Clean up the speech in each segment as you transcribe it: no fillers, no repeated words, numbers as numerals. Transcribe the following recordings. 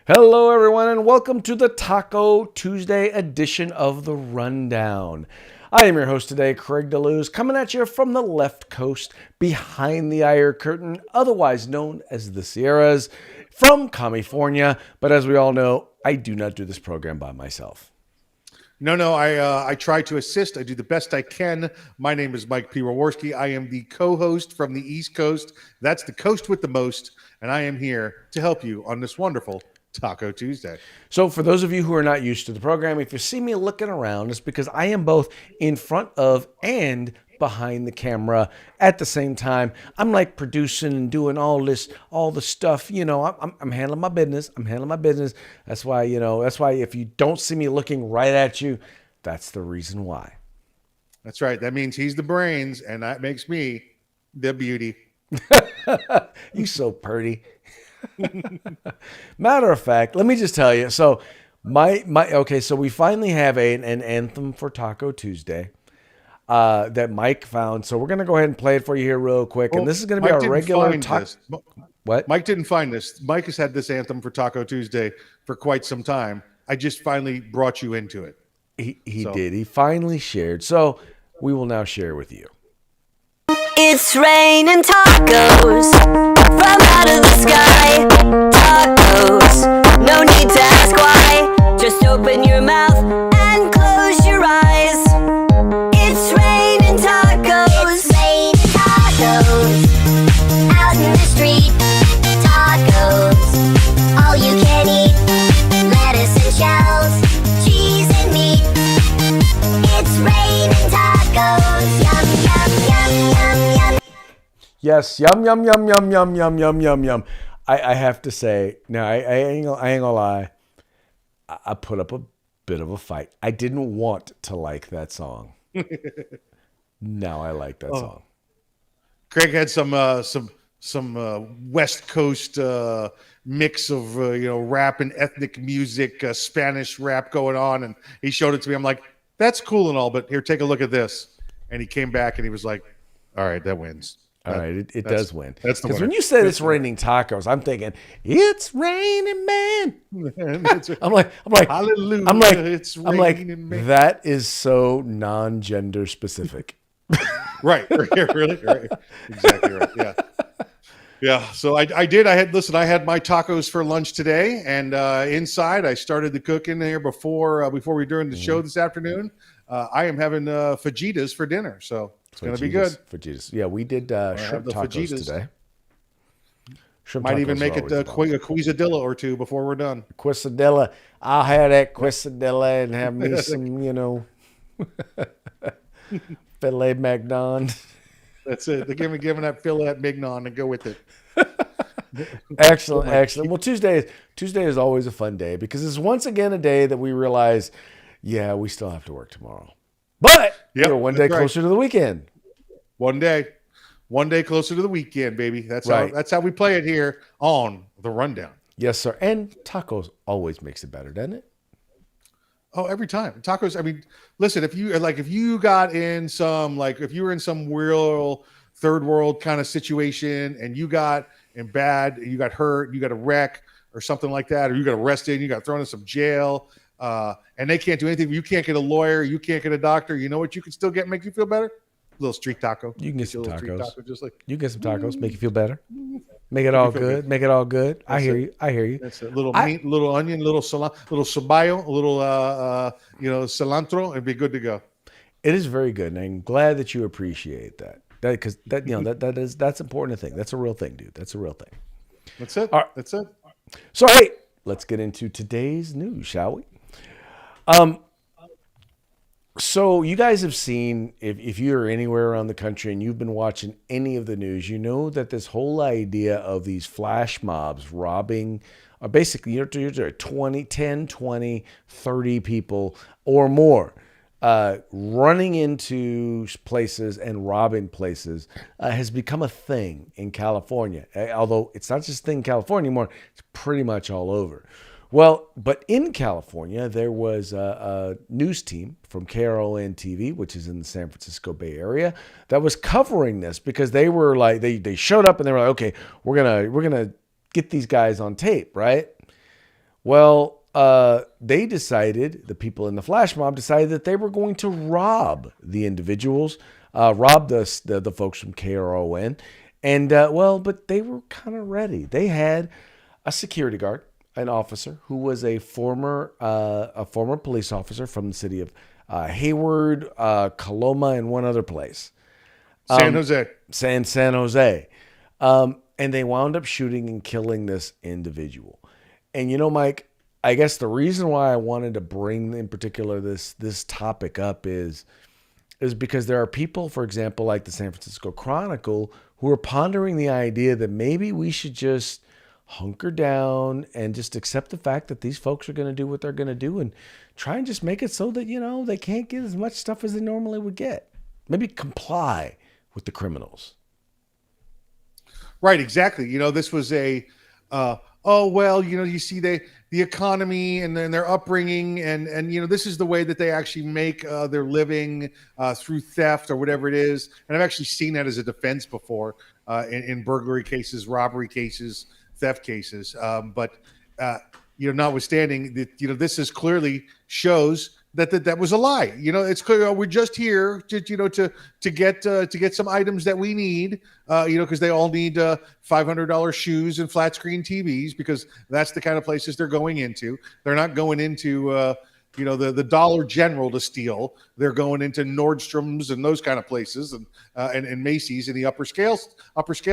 Hello, everyone, and welcome to the Taco Tuesday edition of The Rundown. I am your host today, Craig DeLuz, coming at you from the left coast, behind the Iron Curtain, otherwise known as the Sierras, from California. But as we all know, I do not do this program by myself. No, I try to assist. I do the best I can. My name is Mike P. Raworski. I am the co-host from the East Coast. That's the coast with the most, and I am here to help you on this wonderful Taco Tuesday. So for those of you who are not used to the program, if you see me looking around, it's because I am both in front of and behind the camera at the same time. I'm like producing and doing all the stuff. You know, I'm handling my business. That's why, if you don't see me looking right at you, that's the reason why. That's right. That means he's the brains, and that makes me the beauty. You so pretty. Matter of fact, let me just tell you. So so we finally have an anthem for Taco Tuesday that Mike found. So we're gonna go ahead and play it for you here real quick. And this is gonna be our regular taco. What? Mike didn't find this. Mike has had this anthem for Taco Tuesday for quite some time. I just finally brought you into it. He did. He finally shared. So we will now share with you. It's raining tacos from out of the sky. Tacos, no need to ask why. Just open your mouth and close your eyes. It's raining tacos. It's raining tacos out in the street. Tacos, all you can eat. Lettuce and shells, cheese and meat. It's raining tacos. Yum, yum, yum, yum, yum. Yes, yum yum yum yum yum yum yum yum yum. I have to say, now I ain't gonna lie. I put up a bit of a fight. I didn't want to like that song. Now I like that song. Craig had some West Coast mix of rap and ethnic music, Spanish rap going on, and he showed it to me. I'm like, that's cool and all, but here, take a look at this. And he came back and he was like, all right, that wins. All right, it does win. That's the because winner. when you said it's raining tacos, I'm thinking it's raining, man. I'm like, hallelujah. I'm like, man. that is so non-gender specific. Right. Really? Right. Exactly right. Yeah. Yeah. So I had my tacos for lunch today, and inside I started the cooking here before we were doing the show this afternoon. I am having fajitas for dinner, so it's going to be good. Fajitas. Yeah, we did shrimp tacos fajitas today. Shrimp Might tacos even make are it always a quesadilla or two before we're done. quesadilla. I'll have that quesadilla and have me some, filet mignon. That's it. They're giving that filet mignon and go with it. Excellent. Well, Tuesday is always a fun day because it's once again a day that we realize, yeah, we still have to work tomorrow. But we're one day closer to the weekend. One day closer to the weekend, baby. That's right. That's how we play it here on The Rundown. Yes, sir. And tacos always makes it better, doesn't it? Oh, every time. Tacos, I mean, listen, if you got in some, if you were in some real third world kind of situation and you got in bad, you got hurt, you got a wreck or something like that, or you got arrested, you got thrown in some jail, and they can't do anything. You can't get a lawyer, you can't get a doctor. You know what you can still get, make you feel better? A little street taco. You can get some tacos. You get some tacos, make you feel better. Make it all good. Make it all good. I hear you. That's a little meat, little onion, little ceballo, a little cilantro, and be good to go. It is very good, and I'm glad that you appreciate that. Because that's important thing. That's a real thing, dude. That's a real thing. That's it. All right. That's it. So hey, let's get into today's news, shall we? So you guys have seen, if you're anywhere around the country and you've been watching any of the news, you know that this whole idea of these flash mobs robbing, basically you're 10, 20, 30 people or more running into places and robbing places has become a thing in California. Although it's not just a thing in California anymore, it's pretty much all over. Well, but in California, there was a news team from KRON TV, which is in the San Francisco Bay Area, that was covering this because they were like, they showed up and they were like, okay, we're gonna get these guys on tape, right? Well, they decided, the people in the flash mob decided that they were going to rob the individuals, rob the folks from KRON. And, but they were kind of ready. They had a security guard, an officer who was a former police officer from the city of Hayward, Coloma, and one other place. San Jose. San Jose. And they wound up shooting and killing this individual. And Mike, I guess the reason why I wanted to bring in particular this topic up is because there are people, for example, like the San Francisco Chronicle, who are pondering the idea that maybe we should just hunker down and just accept the fact that these folks are going to do what they're going to do and try and just make it so that, they can't get as much stuff as they normally would get. Maybe comply with the criminals. Right, exactly. This was a, you see the economy and then their upbringing and this is the way that they actually make their living through theft or whatever it is. And I've actually seen that as a defense before in burglary cases, robbery cases, theft cases. But notwithstanding that, this is clearly shows that was a lie. It's clear we're just here to get some items that we need, because they all need $500 shoes and flat screen TVs, because that's the kind of places they're going into. They're not going into the Dollar General to steal. They're going into Nordstrom's and those kind of places and Macy's and the upper scale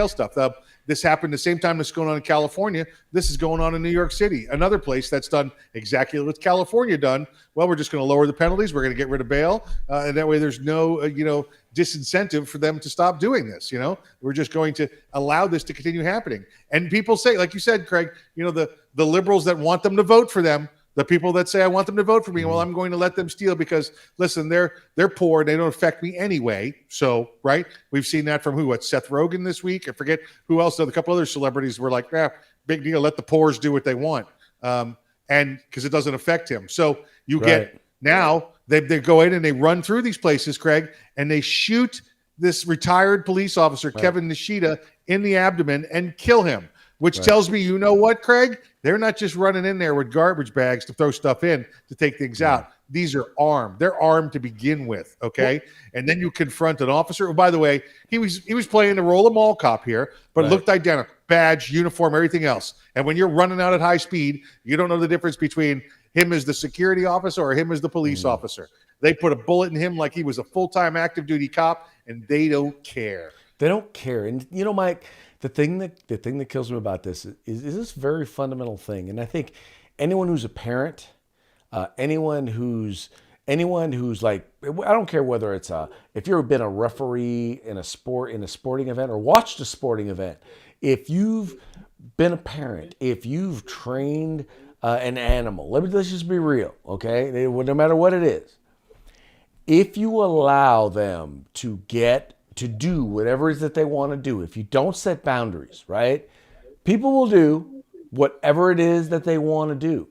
stuff. This happened the same time this is going on in California. This is going on in New York City, another place that's done exactly what California done. Well, we're just going to lower the penalties. We're going to get rid of bail. And that way there's no, disincentive for them to stop doing this. We're just going to allow this to continue happening. And people say, like you said, Craig, the liberals that want them to vote for them, the people that say, I want them to vote for me, well, I'm going to let them steal because, listen, they're poor and they don't affect me anyway. So, right? We've seen that from Seth Rogen this week. I forget who else. A couple other celebrities were like, big deal. Let the poors do what they want. And because it doesn't affect him. So you get now they go in and they run through these places, Craig, and they shoot this retired police officer, Kevin Nishida, in the abdomen and kill him. Which tells me, you know what, Craig? They're not just running in there with garbage bags to throw stuff in to take things out. These are armed. They're armed to begin with, okay? And then you confront an officer. Oh, by the way, he was playing the role of mall cop here, but looked identical. Badge, uniform, everything else. And when you're running out at high speed, you don't know the difference between him as the security officer or him as the police officer. They put a bullet in him like he was a full-time active duty cop, and they don't care. They don't care. And Mike, the thing that kills me about this is this very fundamental thing. And I think anyone who's a parent, anyone who's like, I don't care whether it's if you've been a referee in a sporting event or watched a sporting event, if you've been a parent, if you've trained an animal, let's just be real, okay? No matter what it is, if you allow them to do whatever it is that they want to do, if you don't set boundaries, right? People will do whatever it is that they want to do.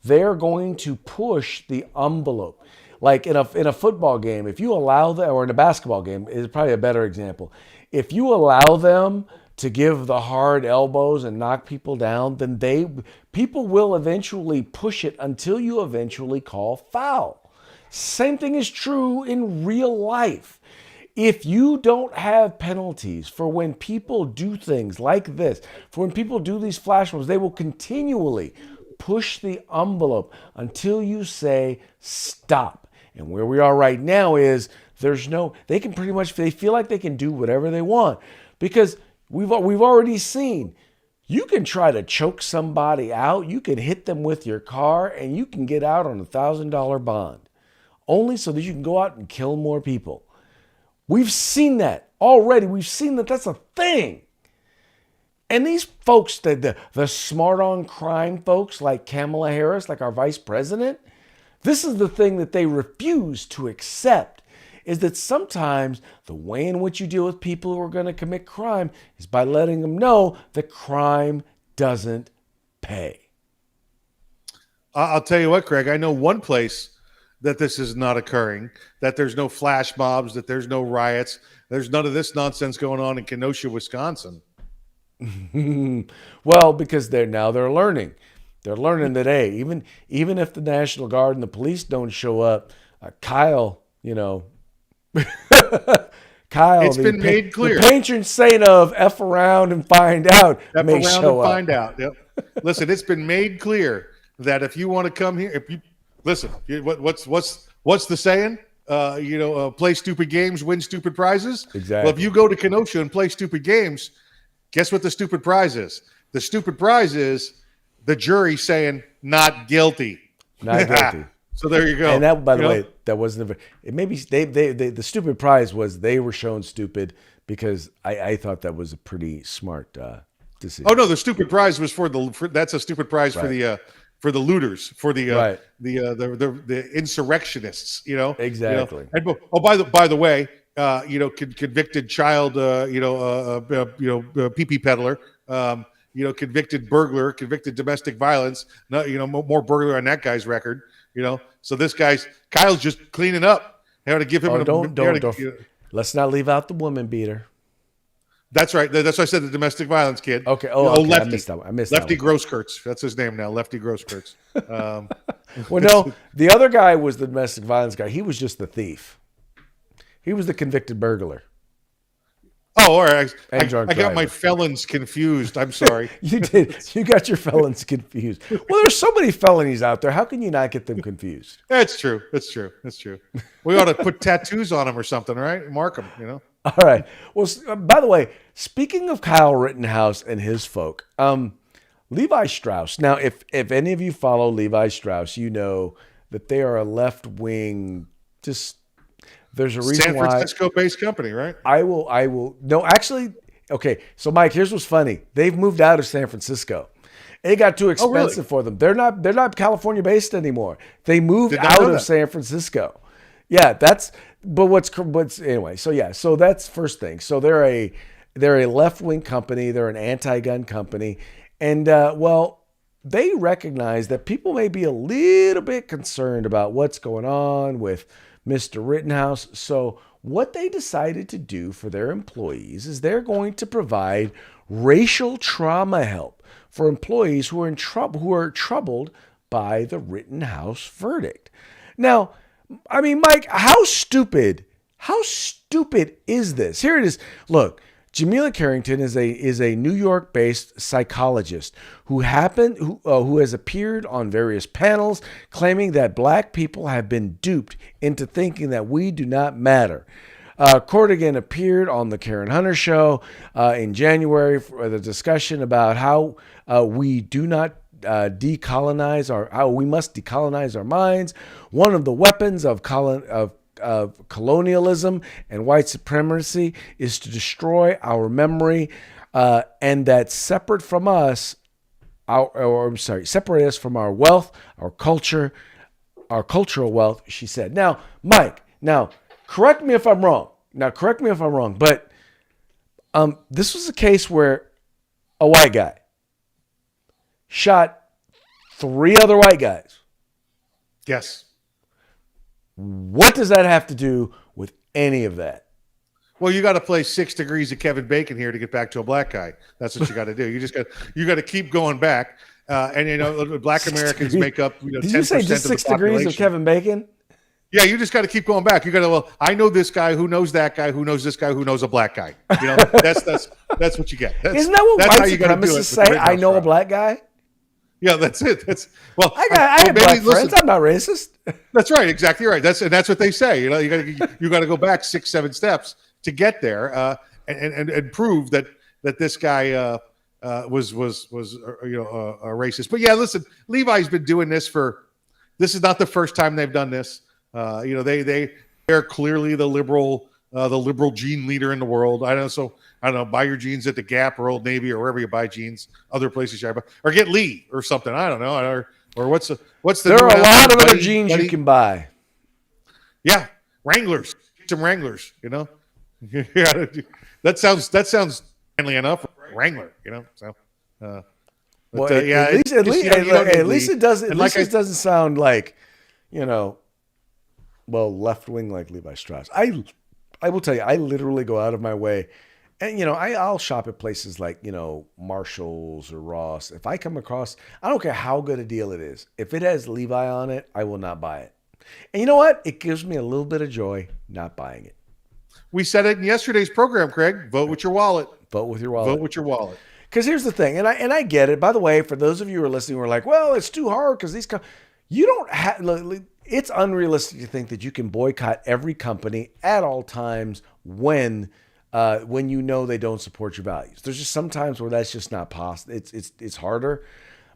They're going to push the envelope. Like in a football game, if you allow them, or in a basketball game is probably a better example. If you allow them to give the hard elbows and knock people down, then people will eventually push it until you eventually call foul. Same thing is true in real life. If you don't have penalties for when people do things like this, for when people do these flash mobs, they will continually push the envelope until you say stop. And where we are right now is they feel like they can do whatever they want, because we've already seen, you can try to choke somebody out, you can hit them with your car, and you can get out on $1,000 bond, only so that you can go out and kill more people. We've seen that already. We've seen that that's a thing. And these folks, the smart on crime folks like Kamala Harris, like our vice president, this is the thing that they refuse to accept, is that sometimes the way in which you deal with people who are going to commit crime is by letting them know that crime doesn't pay. I'll tell you what, Craig, I know one place that this is not occurring, that there's no flash mobs, that there's no riots. There's none of this nonsense going on in Kenosha, Wisconsin. Well, because they're learning. They're learning that, hey, even if the National Guard and the police don't show up, Kyle, Kyle, It's been made clear. the patron saint of F around and find out, Step may around show and up. find out. Yep. Listen, it's been made clear that if you want to come here, if you listen, what's the saying? Play stupid games, win stupid prizes. Exactly. Well, if you go to Kenosha and play stupid games, guess what the stupid prize is? The stupid prize is the jury saying not guilty. Not guilty. So there you go. And that, by the way, that wasn't it. Maybe the stupid prize was they were shown stupid because I thought that was a pretty smart decision. Oh no, the stupid prize was that's a stupid prize Right. for the looters, for the Right. the insurrectionists. Exactly. And by the way, convicted child, pee-pee peddler, convicted burglar, convicted domestic violence. No, more burglar on that guy's record. So Kyle's just cleaning up. They ought to give him. Don't. Let's not leave out the woman beater. That's right. That's why I said the domestic violence kid. Okay. Lefty. I missed that one. Lefty that one. Grosskirts. That's his name now. Lefty Grosskirts. Well, no, the other guy was the domestic violence guy. He was just the thief. He was the convicted burglar. Oh, all right. I drunk got my driver. felons confused. I'm sorry. You did. You got your felons confused. Well, there's so many felonies out there. How can you not get them confused? That's true. That's true. That's true. We ought to put tattoos on them or something, right? Mark them. All right. Well, by the way, speaking of Kyle Rittenhouse and his folk, Levi Strauss. Now, if any of you follow Levi Strauss, you know that they are a left wing. There's a reason San why Francisco-based company, right? I will. No, actually, okay. So, Mike, here's what's funny. They've moved out of San Francisco. It got too expensive really? for them. They're not California based anymore. They moved Did not out know of that. San Francisco. Yeah, but what's anyway. So yeah, so that's first thing. So they're a left wing company. They're an anti-gun company, and they recognize that people may be a little bit concerned about what's going on with Mr. Rittenhouse. So what they decided to do for their employees is they're going to provide racial trauma help for employees who are troubled by the Rittenhouse verdict. Now, I mean, Mike, how stupid is this? Here it is. Look, Jamila Carrington is a New York-based psychologist who has appeared on various panels claiming that black people have been duped into thinking that we do not matter. Corrigan appeared on the Karen Hunter show in January for the discussion about how we do not how we must decolonize our minds. One of the weapons of colonialism and white supremacy is to destroy our memory, and that separate us from our wealth, our culture, our cultural wealth, she said. Now, Mike, correct me if I'm wrong. But this was a case where a white guy shot 3 other white guys. Yes. What does that have to do with any of that? Well, you got to play 6 degrees of Kevin Bacon here to get back to a black guy. That's what you got to do. You got to keep going back. And black Americans make up 10% Did you say of just the 6 degrees of population. Kevin Bacon? Yeah, you just got to keep going back. You got to. Well, I know this guy who knows that guy who knows this guy who knows a black guy. That's what you get. Isn't that what that's how white you gotta do it supremacists with say? the I know a Rittenhouse black guy. Yeah, that's it. I have black friends. I'm not racist. That's right. Exactly right. That's what they say. You got to go back 6, 7 steps to get there, and prove that this guy was a racist. But yeah, listen, Levi's been doing this this is not the first time they've done this. They're clearly the liberal gene leader in the world. I don't know. Buy your jeans at the Gap or Old Navy or wherever you buy jeans. Other places you buy, or get Lee or something. I don't know. Or what's the? There new are a lot outfit, of other Buddy? jeans Buddy? you can buy. Yeah, Wranglers. Get some Wranglers. That sounds manly enough. Wrangler. So. Well, yeah, at least it doesn't. At least like it doesn't sound like, left wing like Levi Strauss. I will tell you, I literally go out of my way And I'll shop at places like Marshalls or Ross. If I come across, I don't care how good a deal it is. If it has Levi on it, I will not buy it. And you know what? It gives me a little bit of joy not buying it. We said it in yesterday's program, Craig. Vote with your wallet. Vote with your wallet. Vote with your wallet. Because here's the thing, and I get it. By the way, for those of you who are listening, who are like, well, it's too hard because you don't have. It's unrealistic to think that you can boycott every company at all times when you know they don't support your values. There's just some times where that's just not possible. It's harder,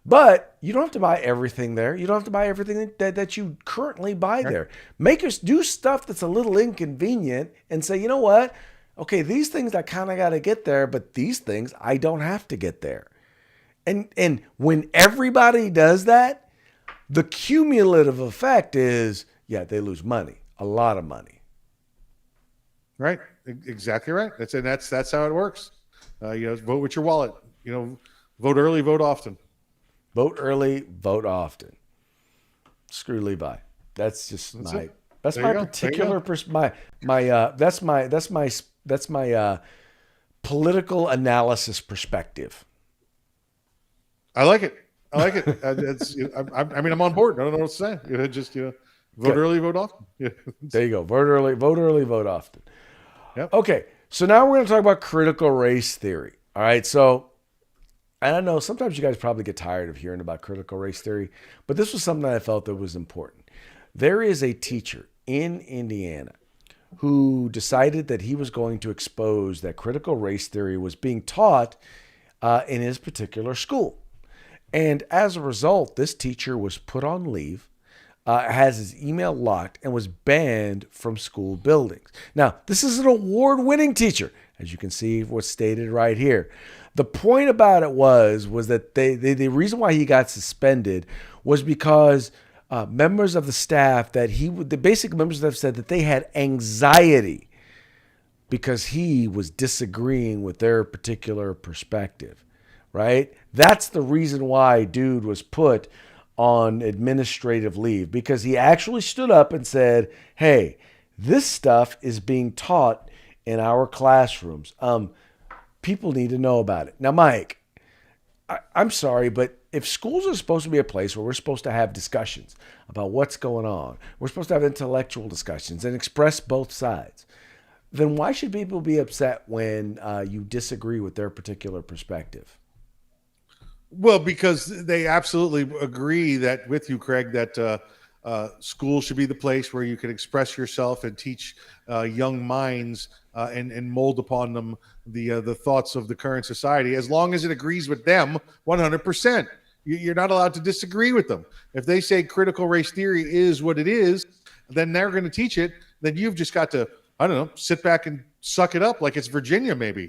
but you don't have to buy everything there. You don't have to buy everything that you currently buy there. Make us do stuff that's a little inconvenient and say, you know what? Okay, these things I kind of got to get there, but these things I don't have to get there. And when everybody does that, the cumulative effect is, they lose money, a lot of money. Right, exactly right. That's how it works. Vote with your wallet. Vote early, vote often. Vote early, vote often. Screw Levi. That's my particular that's my political analysis perspective. I like it. I'm on board. I don't know what to say. Just vote early, vote often. There you go. Vote early, vote often. Yep. Okay, so now we're going to talk about critical race theory. All right, so and I know sometimes you guys probably get tired of hearing about critical race theory, but this was something that I felt that was important. There is a teacher in Indiana who decided that he was going to expose that critical race theory was being taught in his particular school. And as a result, this teacher was put on leave, has his email locked, and was banned from school buildings. Now, this is an award-winning teacher, as you can see what's stated right here. The point about it was that the reason why he got suspended was because members of the staff the basic members of the staff said that they had anxiety because he was disagreeing with their particular perspective, right? That's the reason why dude was put on administrative leave, because he actually stood up and said, hey, this stuff is being taught in our classrooms. People need to know about it. Now, Mike, I'm sorry, but if schools are supposed to be a place where we're supposed to have discussions about what's going on, we're supposed to have intellectual discussions and express both sides, then why should people be upset when you disagree with their particular perspective? Well, because they absolutely agree with you, Craig, that school should be the place where you can express yourself and teach young minds and mold upon them the thoughts of the current society, as long as it agrees with them 100%. You're not allowed to disagree with them. If they say critical race theory is what it is, then they're going to teach it. Then you've just got to, I don't know, sit back and suck it up like it's Virginia, maybe,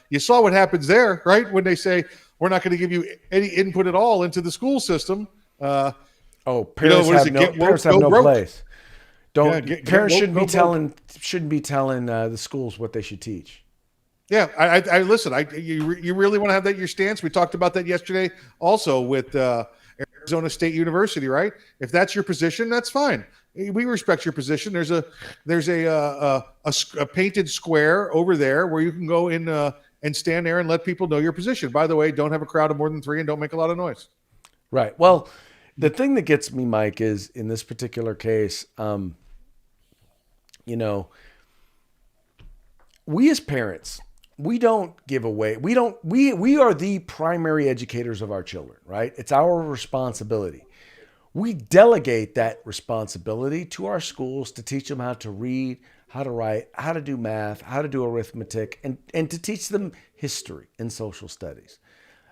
You saw what happens there, right? When they say, we're not going to give you any input at all into the school system. Parents have no place. Parents shouldn't be telling the schools what they should teach. Yeah, I listen. You really want to have that your stance? We talked about that yesterday, also with Arizona State University, right? If that's your position, that's fine. We respect your position. There's a painted square over there where you can go in and stand there and let people know your position. By the way, don't have a crowd of more than 3 and don't make a lot of noise. Right. Well, the thing that gets me, Mike, is in this particular case, we as parents, we don't give away. We are the primary educators of our children, right? It's our responsibility. We delegate that responsibility to our schools to teach them how to read, how to write, how to do math, how to do arithmetic, and to teach them history and social studies.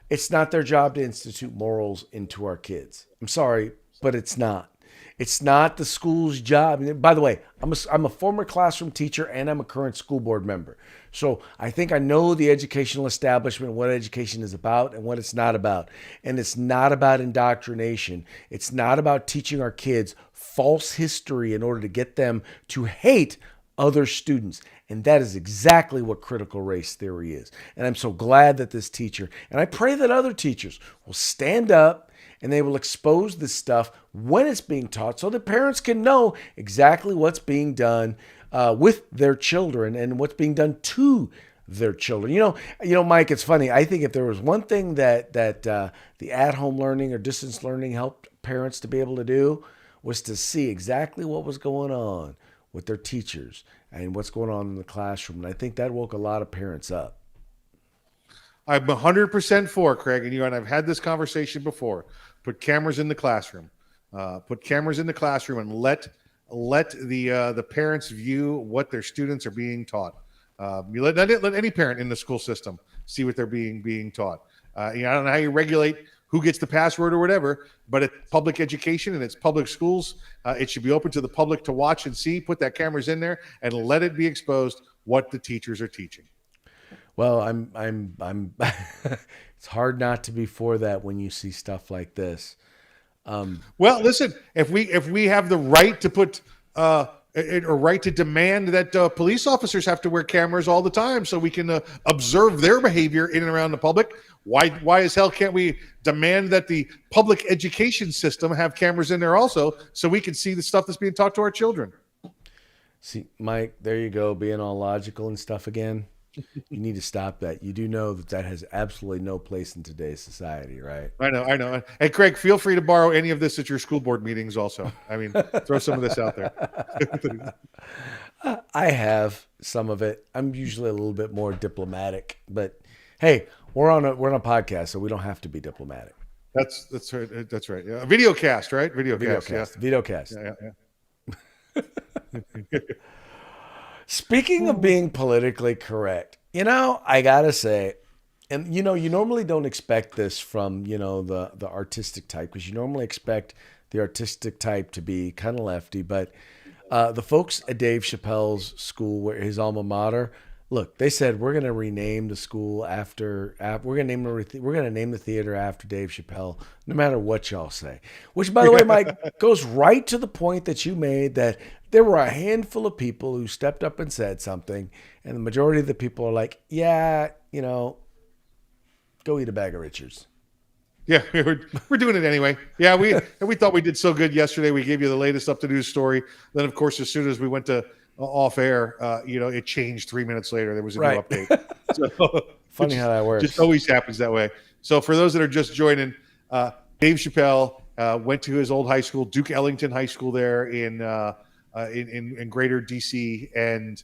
It's not their job to institute morals into our kids. I'm sorry, but it's not. It's not the school's job. And by the way, I'm a former classroom teacher and I'm a current school board member. So I think I know the educational establishment, what education is about and what it's not about. And it's not about indoctrination. It's not about teaching our kids false history in order to get them to hate other students. And that is exactly what critical race theory is. And I'm so glad that this teacher, and I pray that other teachers will stand up and they will expose this stuff when it's being taught so that parents can know exactly what's being done with their children and what's being done to their children. Mike, it's funny. I think if there was one thing that the at-home learning or distance learning helped parents to be able to do was to see exactly what was going on with their teachers and what's going on in the classroom. And I think that woke a lot of parents up. I'm 100% for, Craig, and I've had this conversation before. Put cameras in the classroom. Put cameras in the classroom and let the parents view what their students are being taught. You let any parent in the school system see what they're being taught. I don't know how you regulate who gets the password or whatever, but it's public education and it's public schools. It should be open to the public to watch and see. Put that cameras in there and let it be exposed what the teachers are teaching. Well, I'm it's hard not to be for that when you see stuff like this. Well, listen, if we have the right to put a right to demand that police officers have to wear cameras all the time so we can observe their behavior in and around the public, why as hell can't we demand that the public education system have cameras in there also so we can see the stuff that's being taught to our children? See, Mike, there you go, being all logical and stuff again. You need to stop that. You do know that has absolutely no place in today's society, right? I know. And Craig, feel free to borrow any of this at your school board meetings also. I mean, throw some of this out there. I have some of it. I'm usually a little bit more diplomatic, but hey, we're on a podcast, so we don't have to be diplomatic. That's right. That's right. Yeah. Video cast, right? Video cast. Yeah. Speaking of being politically correct, I gotta say, and you normally don't expect this from the artistic type, because you normally expect the artistic type to be kind of lefty, but the folks at Dave Chappelle's school, where his alma mater, look, they said we're gonna rename the school we're gonna name the theater after Dave Chappelle, no matter what y'all say. Which, by the way, Mike, goes right to the point that you made, that there were a handful of people who stepped up and said something, and the majority of the people are like, yeah, go eat a bag of Richards. Yeah, we're doing it anyway. Yeah, we thought we did so good yesterday. We gave you the latest up to news story. Then, of course, as soon as we went to off air, it changed 3 minutes later. There was a new update. So, funny how that works. Just always happens that way. So for those that are just joining, Dave Chappelle went to his old high school, Duke Ellington High School, there in Greater DC, and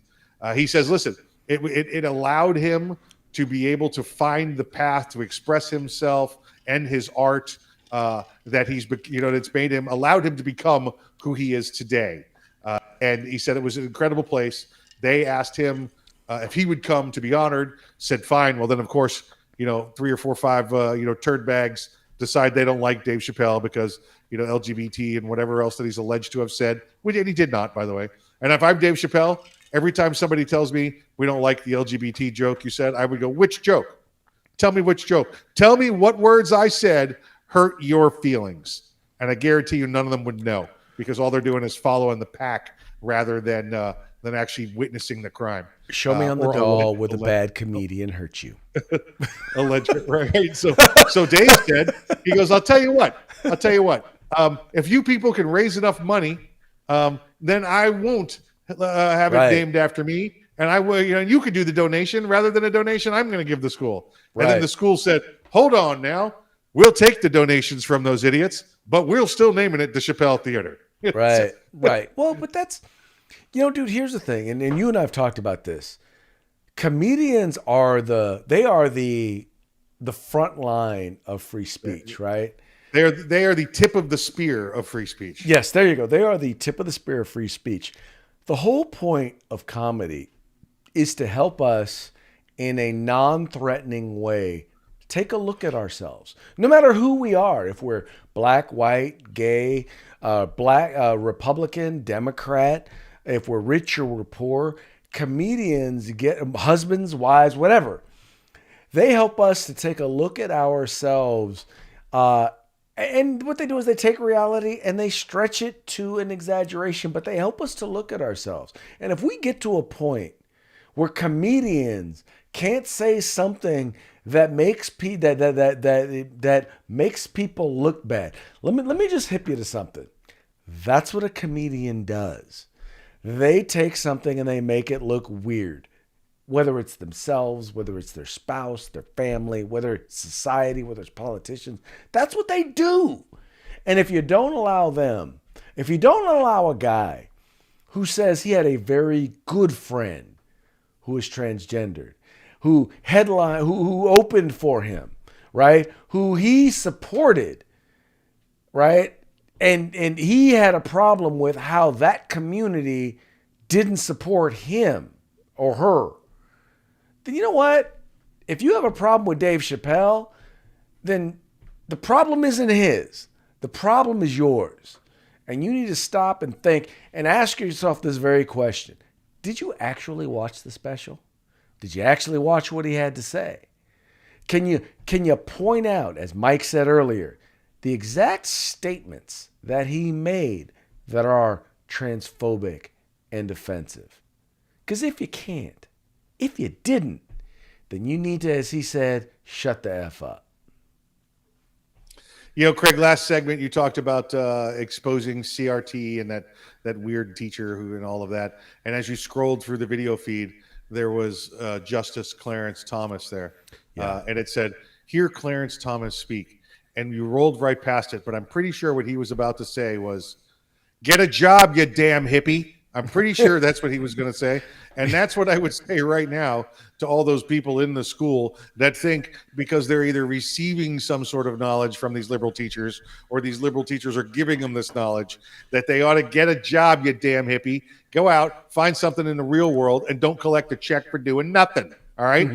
he says, listen, it allowed him to be able to find the path to express himself and his art that it's allowed him to become who he is today. And he said it was an incredible place. They asked him if he would come to be honored, said fine. Well, then, of course, 3 or 4 or 5, turd bags decide they don't like Dave Chappelle because, LGBT and whatever else that he's alleged to have said, and he did not, by the way. And if I'm Dave Chappelle, every time somebody tells me we don't like the LGBT joke you said, I would go, which joke? Tell me which joke. Tell me what words I said hurt your feelings. And I guarantee you none of them would know, because all they're doing is following the pack rather than actually witnessing the crime. Show me on the doll where the bad comedian hurt you. Alleged, right? So Dave said, he goes, I'll tell you what. If you people can raise enough money, then I won't have it named after me. And I will, you could do the donation rather than a donation I'm going to give the school. And then the school said, hold on now. We'll take the donations from those idiots, but we'll still naming it the Chappelle Theater. Right. Well, but that's, dude, here's the thing. And you and I have talked about this. Comedians are the front line of free speech, right? They are the tip of the spear of free speech. Yes, there you go. They are the tip of the spear of free speech. The whole point of comedy is to help us in a non-threatening way take a look at ourselves, no matter who we are. If we're black, white, gay, Republican, Democrat, if we're rich or we're poor, comedians get husbands, wives, whatever. They help us to take a look at ourselves. And what they do is they take reality and they stretch it to an exaggeration, but they help us to look at ourselves. And if we get to a point where comedians can't say something that makes that makes people look bad, let me just hip you to something. That's what a comedian does. They take something and they make it look weird. whether it's themselves, whether it's their spouse, their family, whether it's society, whether it's politicians. That's what they do. And if you don't allow them, if you don't allow a guy who says he had a very good friend who is transgendered, who opened for him, right? Who he supported, right? And he had a problem with how that community didn't support him or her. Then you know what? If you have a problem with Dave Chappelle, then the problem isn't his. The problem is yours. And you need to stop and think and ask yourself this very question. Did you actually watch the special? Did you actually watch what he had to say? Can you point out, as Mike said earlier, the exact statements that he made that are transphobic and offensive? Because if you can't, if you didn't, then you need to, as he said, shut the F up. You know, Craig, last segment you talked about exposing CRT and that weird teacher who and all of that. And as you scrolled through the video feed, there was Justice Clarence Thomas there. Yeah. And it said, "Hear Clarence Thomas speak." And you rolled right past it. But I'm pretty sure what he was about to say was, "Get a job, you damn hippie." I'm pretty sure that's what he was going to say. And that's what I would say right now to all those people in the school that think because they're either receiving some sort of knowledge from these liberal teachers or these liberal teachers are giving them this knowledge that they ought to get a job, you damn hippie. Go out, find something in the real world, and don't collect a check for doing nothing. All right?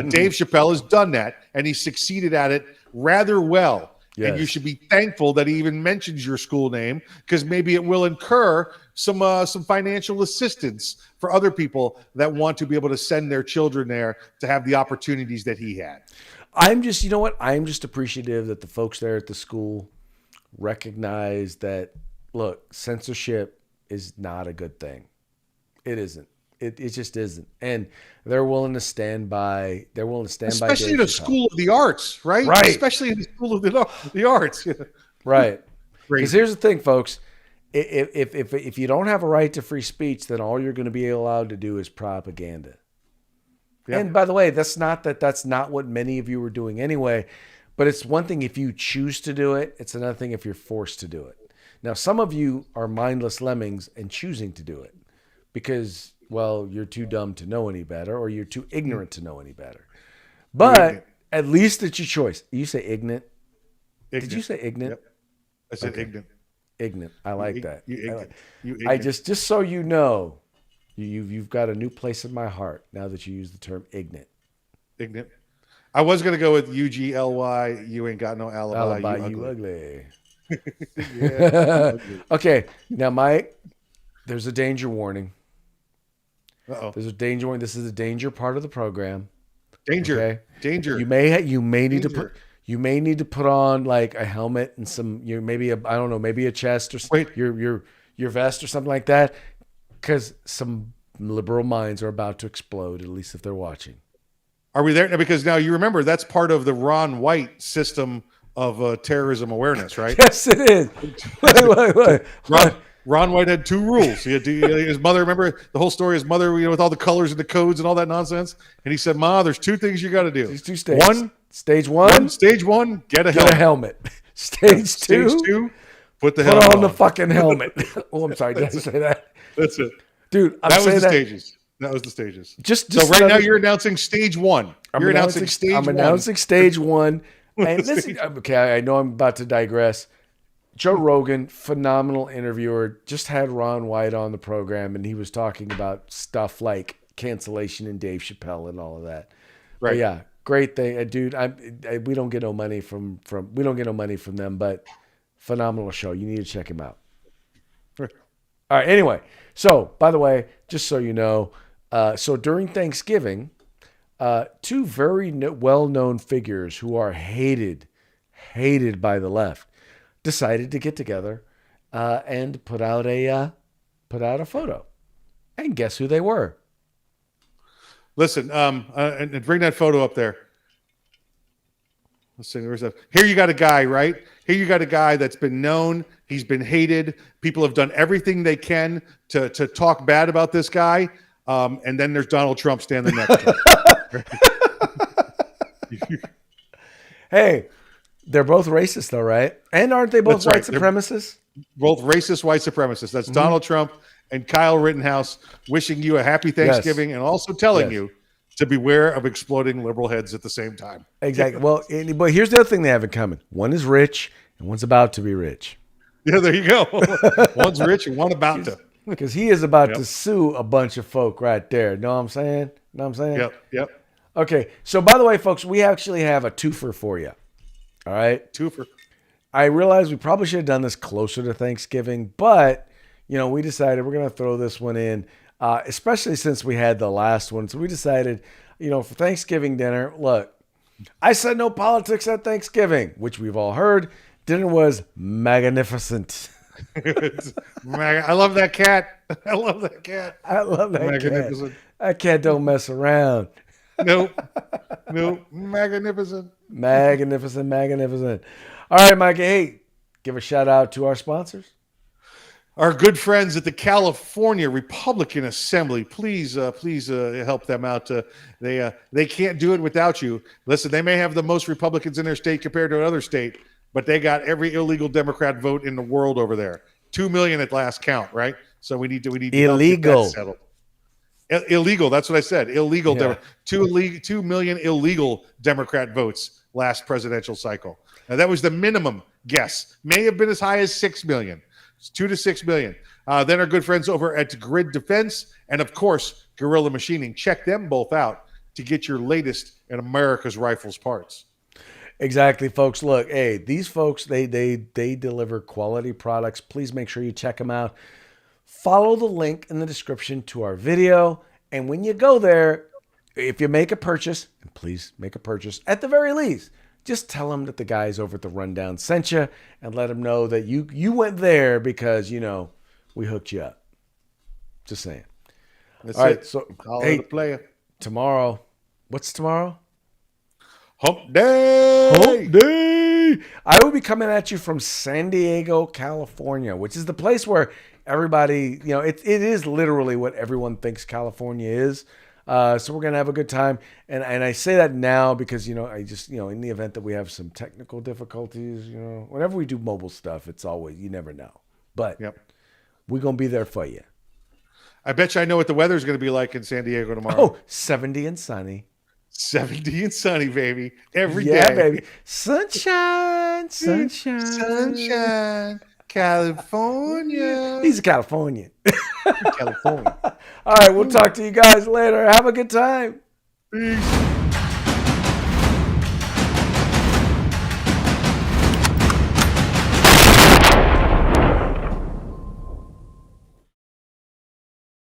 Dave Chappelle has done that, and he succeeded at it rather well. Yes. And you should be thankful that he even mentions your school name because maybe it will incur some financial assistance for other people that want to be able to send their children there to have the opportunities that he had. I'm just, you know what? I'm just appreciative that the folks there at the school recognize that, look, censorship is not a good thing. It isn't. It just isn't. And they're willing to stand by. They're willing to stand by. Especially in a school of the arts, right? Right. Especially in the school of the arts. Right. Because Crazy. here's the thing, folks. If you don't have a right to free speech, then all you're going to be allowed to do is propaganda. Yeah. And by the way, that's not what many of you are doing anyway. But it's one thing if you choose to do it. It's another thing if you're forced to do it. Now, some of you are mindless lemmings and choosing to do it because, well, you're too dumb to know any better or you're too ignorant to know any better. But at least it's your choice. You say ignorant. Did you say ignorant? Yep. I said Okay. ignorant. Ignorant. I like that. You I ignorant. like- You I ignorant. just so you know, you've got a new place in my heart now that you use the term ignorant. Ignorant. I was going to go with UGLY. You ain't got no alibi. Alibi, you you ugly. ugly. Yeah. Okay, now Mike, there's a danger warning. Uh-oh. There's a danger warning. This is a danger part of the program. Danger. Okay. Danger. You may need to Danger. put on like a helmet and some maybe a chest or Wait. your vest or something like that, because some liberal minds are about to explode. At least if they're watching. Are we there? Now, because now you remember that's part of the Ron White system of terrorism awareness, right? Yes, it is. Wait. Ron White had two rules. He had his mother, remember the whole story, his mother, with all the colors and the codes and all that nonsense. And he said, "Ma, there's two things you got to do. These two stages. Stage one, Stage one, get a get helmet. a helmet. Stage two, Stage two, put the put helmet on the fucking helmet. Oh, I'm sorry. Did I say that? That's it. Dude, I'm That was saying the that. stages. That was the stages. Just So right now another- you're announcing stage one. I'm You're announcing stage I'm one. announcing stage one. And this is, okay, I know I'm about to digress. Joe Rogan, phenomenal interviewer, just had Ron White on the program, and he was talking about stuff like cancellation and Dave Chappelle and all of that. But Right. yeah, great thing, dude. We don't get no money from them, but phenomenal show. You need to check him out. Right. All right. Anyway, so by the way, just so you know, so during Thanksgiving, two very well-known figures who are hated by the left decided to get together and put out a photo. And guess who they were? Listen, and bring that photo up there. Let's see. Where's that? Here you got a guy, right? Here you got a guy that's been known. He's been hated. People have done everything they can to talk bad about this guy. And then there's Donald Trump standing next to him. Hey, they're both racist, though, right? And aren't they both That's white right. supremacists? Both racist white supremacists. That's Donald Trump and Kyle Rittenhouse wishing you a happy Thanksgiving and also telling Yes. you to beware of exploding liberal heads at the same time. Exactly. Well, but here's the other thing they have in common. One is rich and one's about to be rich. Yeah, there you go. One's rich and one about to. Because he is about Yep. to sue a bunch of folk right there. Know what I'm saying? Know what I'm saying? Yep. Okay. So, by the way, folks, we actually have a twofer for you. All right. Twofer. I realize we probably should have done this closer to Thanksgiving, but, we decided we're going to throw this one in, especially since we had the last one. So we decided, for Thanksgiving dinner, look, I said no politics at Thanksgiving, which we've all heard. Dinner was magnificent. I love that cat. I love that cat. I love that cat. Magnificent. That cat don't mess around. Nope. Magnificent. Magnificent. All right, Mikey. Hey, give a shout out to our sponsors. Our good friends at the California Republican Assembly, please help them out. They can't do it without you. Listen, they may have the most Republicans in their state compared to another state, but they got every illegal Democrat vote in the world over there. 2 million at last count, right? So we need to help get Illegal. that settled. Illegal. That's what I said. Illegal. Yeah. 2 million illegal Democrat votes last presidential cycle. Now that was the minimum guess. May have been as high as 6 million. It's 2 to 6 million. Then our good friends over at Grid Defense and of course Guerrilla Machining. Check them both out to get your latest in America's rifles parts. Exactly, folks. Look, hey, these folks, they deliver quality products. Please make sure you check them out. Follow the link in the description to our video. And when you go there, if you make a purchase, and please make a purchase, at the very least, just tell them that the guys over at the Rundown sent you and let them know that you went there because, we hooked you up. Just saying. That's All right, it. so, Call hey, it a player. tomorrow, what's tomorrow? Hump day. Hump Day. I will be coming at you from San Diego, California, which is the place where everybody, it is literally what everyone thinks California is. So we're going to have a good time. And I say that now because, I just, in the event that we have some technical difficulties, whenever we do mobile stuff, it's always, you never know. But we're going to be there for you. I bet you I know what the weather's going to be like in San Diego tomorrow. Oh, 70 and sunny. 70 and sunny, baby. Every day. Yeah, baby. Sunshine. Sunshine. California. He's a Californian. California. All right, we'll talk to you guys later. Have a good time. Peace.